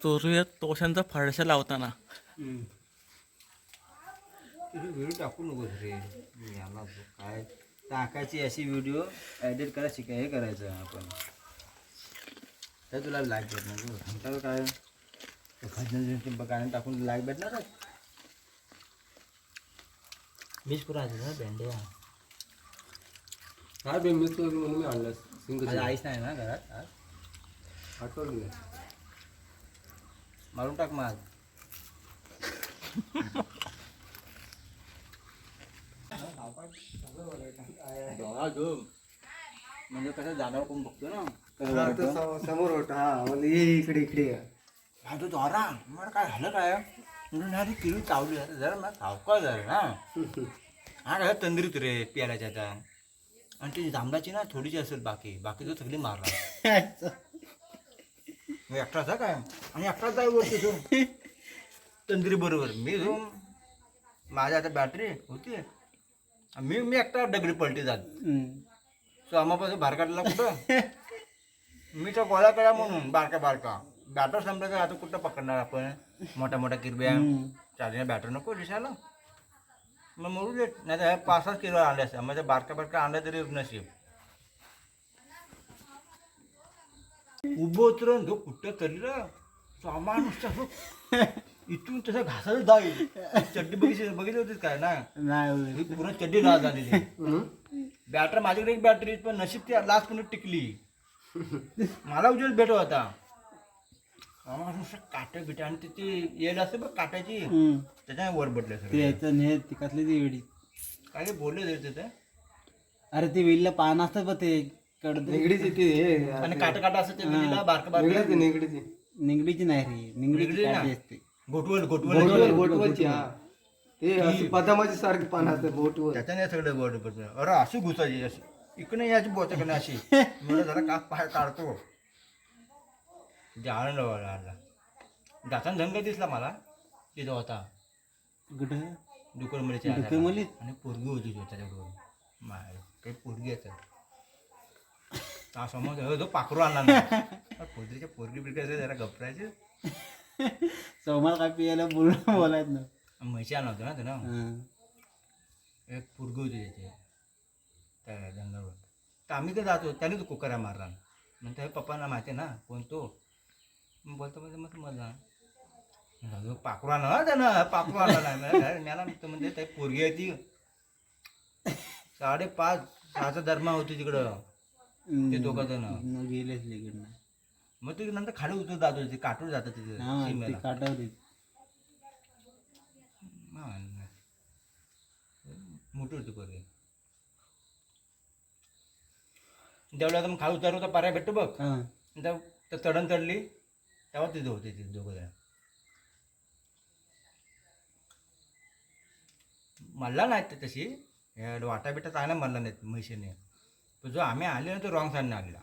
चोरूया तोशांचा फडशा लावताना. व्हिडिओ टाकू नकोस रे. याला काय टाकायची अशी व्हिडिओ एडिट करा हे करायचं आपण. तर तुला लाईक भेटणार काय भजन गाणं टाकून लाईक भेटणार. मीच पुरा ना भेंड्या काय बे मिक्स म्हणून मी आणलं सिंग आज आईच नाही ना घरात. आज आठवलं मारून टाक मग. म्हणजे कसं जाणार कोण बघतो ना समोर होता. हा मला इकडे इकडे हा तो दोरा मला काय झालं काय म्हणून हा ती किळी चावली जरा मला सावकाळ झालं ना. हा काय तंद्रीत रे प्यायलाच्या आता. आणि ती जांभळाची ना थोडीशी असेल बाकी तो सगळी मारला. मी एकटाच काय आणि एकटाच जाय वरती तो तंद्री बरोबर. मी जाऊन माझ्या आता बॅटरी होती. मी एकटा दगडी पलटी जात. सो आम्हापासून बाहेर काढला कुठं. मी तो गोळा करा म्हणून बारका बॅटर संपला तर आता कुठं पकडणार आपण. मोठ्या किरब्या चार्जिंग बॅटर नको दिसायला. मग मरू देत नाही तर 5-6 किलो आणले असतात. म्हणजे बारका आणला तरी नशीब. उभं उतरून जो कुठं तरी सामान नुसतं इथून तसं घासायला जाईल. चड्डी बघितली होतीच काय नाही पूर्ण चड्डी लाल झालेली. बॅटर माझ्याकडे एक बॅटरी पण नशीब ती लास्ट पण टिकली. मला उजेड भेटत होता. काट्या बिट्या आणि तिथे येड असते बघ काट्याची त्याच्या वर बदले सगळे काय बोलले तिथे. अरे ते वेलीला पान असतं बघ ते निगडीची ती आणि काटा असतं ते वेलीला बारका निगडीची निंगडीची नाही रे. निंगडीची काठी असते. बोटवलची. हा ते अशी बदामाची सारखी पान असते बोटवर. त्याच्याने सगळं बोट बदल. अरे अशी घुसायची अशी इकडे याची बोचाकडे अशी. मला जरा का पाय काढतो जाळ आणला. जाताना धंग दिसला मला तिथं होता कुठं दुकरमलीच्या दुकरमलीत? आणि पोरगी होती त्याच्याकडून काही पोरगी येतात समोर जो पाखरू आणला ना पोत्रीच्या पोरगी बिरगी जरा गपरायचे. सोमाला काय पियाला बोलायचं ना. म्हशी आणला होतं ना त्यानं. एक पोरगी होती त्याची त्या जंगलावर. तर आम्ही तर जातो त्याने तो कुकरा मारला. नंतर पप्पांना माहिती ना कोण तो. बोलतो म्हणजे मग मजा पाखरू आणला त्यानं. पाखरू आणला नाही मला म्हणजे त्या पोरगी आहे ती 5:30-6चा दरम्यान होती तिकडं. ते दोघं जण गेलेच तिकडनं. मग ते नंतर खाली उतर जातो ते काटून जातं तिथे सीमेला. काटावर मोठी होती पोरगी. जेवढ्या मग खाली उतरलो तर पर्याय भेटतो बघ. तर चढण चढली तेव्हा तिथे होते ते दोघं जण. मल्ला नाहीत ते तशी वाटा बिटा चांगला मल्ला नाहीत म्हशीने. तो जो आम्ही आले ना तो रॉंग साईडने आलेला.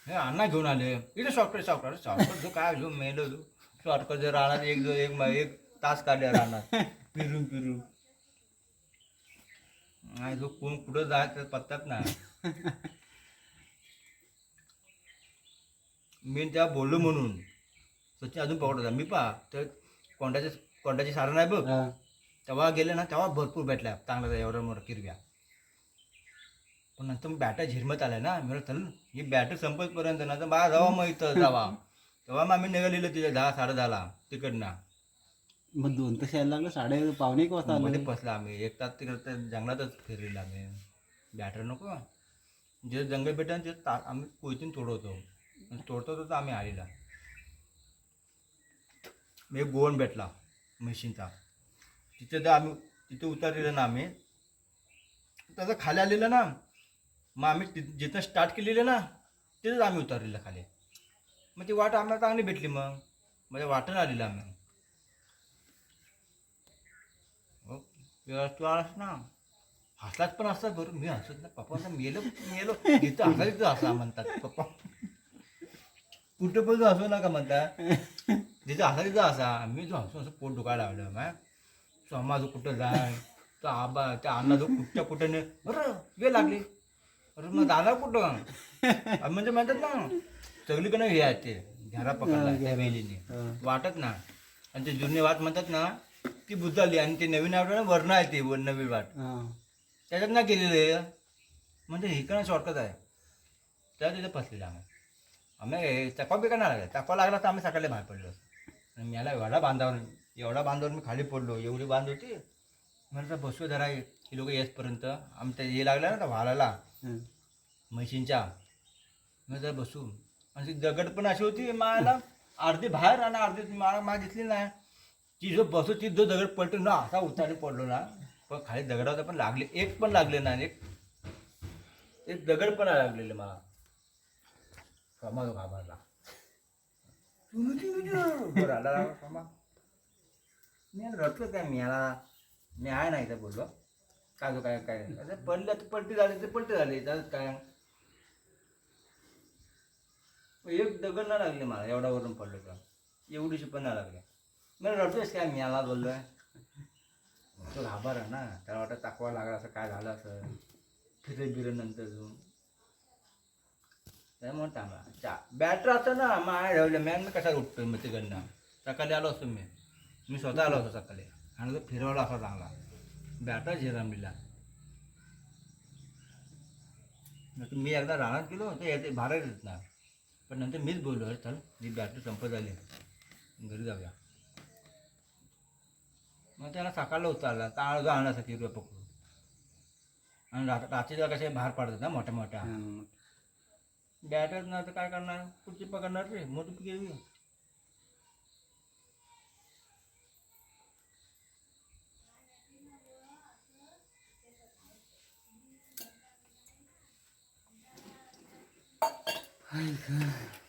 हे अण्णा घेऊन आले इथे शॉर्टकट जो काय जो मेलो जो शॉर्टकट जर राहणार एक तास काढले राहणार फिरून नाही जो कोण कुठं जाय तर पत्तात ना. मी तेव्हा बोललो म्हणून सचिन अजून पकडत होता. मी तर कोंडाची सारं नाही बघ. तेव्हा गेले ना तेव्हा भरपूर भेटल्या चांगला एवढ्या मोठ्या किरव्या. पण नंतर मग बॅटर झिरमत आलाय ना. मी चल ही बॅटर संपतपर्यंत ना तर बा जावा मग इथं जावा. तेव्हा मग आम्ही निघालेलो तिथे 10-10:30 तिकडनं. मग 2 तास यायला लागलं. 1:30 वाजता मध्ये बसला आम्ही 1 तास तिकडे जंगलातच फिरलेला आम्ही. बॅटर नको जे जंगल भेटा ते आम्ही कोयतीन तोडवतो तर आम्ही आलेला. मी एक गोवन भेटला म्हशींचा. तिथे तर आम्ही तिथे उतरलेलं ना आम्ही त्याचं खाली आलेलं ना. मग आम्ही जिथं स्टार्ट केलेलं ना तिथेच आम्ही उतरलेलं खाली. मग ती वाट आम्हाला चांगली भेटली. मग म्हणजे वाटण आलेलं आम्ही. तू आलास ना हसलाच पण असतात बरं. मी हसत ना पप्पा मेलो जिथं हसायचं हसा म्हणतात पप्पा. कुठं पण हसू नका म्हणतात जिथं हसायचं हसा. मी जो हसून असं पोट दुखायला लावलं मग सोमा जो कुठं जाय तो आबा त्या अण्णा जो कुठं नाही बरं वेळ लागली. अरे मग जाणार कुठं म्हणजे म्हणतात ना सगळीकडे हे आहे ते घरा पकडला त्या वेलीने वाटत ना. आणि ते जुने वाट म्हणतात ना ती बुजाली आणि ते नवीन वाट वर्ण आहे ते नवीन वाट त्याच्यात ना गेलेले म्हणजे हिकडं शॉर्टकट आहे त्या तिथे फसलेलं आम्ही चपा बी का नाही लागला. चपा लागला तर आम्ही सकाळी बाहेर पडलो आणि मला एवढा बांधावर मी खाली पडलो. एवढी बांध होती म्हणलं बसू जरा ही लोक येसपर्यंत आमच्या हे लागलं ना व्हालाला म्हशींच्या मग जरा बसू. आणि ती दगड पण अशी होती मला अर्धी बाहेर आणि अर्धी मला दिसली नाही. ती जो बसू ती जो दगड पडतो ना असा उतारे पडलो ना पण खाली दगडावर पण लागले एक पण लागले ना एक दगड पण लागलेले मला कमा जो घाबरला मी रडलो काय मी आहे नाही तर बोललो काय जो काय काय पडलं तर पलटी झाली ते पलटी झाली त्यात काय एक दगड नाही लागले मला एवढा वरून पडलो का एवढीशी पण नाही लागले. मी रडतोयस काय मी याला बोललोय तो घाबर आहे ना त्याला वाटत टाकवा लागला असं काय झालं असं फिरे बिरे नंतर जाऊन त्यामुळे थांबला बॅटर असतं ना मग ठेवलं मॅन मी कशाला उठतोय मग तिकडनं सकाळी आलो असतो मी स्वतः आलो होतो सकाळी आणि तो फिरवला असा चांगला बॅटर झिरमलीला. मी एकदा राहण्यात गेलो तर याचे भाडं देत ना पण नंतर मीच बोललो अरे चल मी बॅटरी संपत झाली घरी जाऊया. मग त्याला सकाळला उचलला ताळ जो आणला सकाळी रुपये पकडून आणि रात्रीला कसे बाहेर पडतात ना मोठ्या मोठ्या बॅटर ना तर काय करणार कुठची पकडणार रे मोठी गेली. हाय का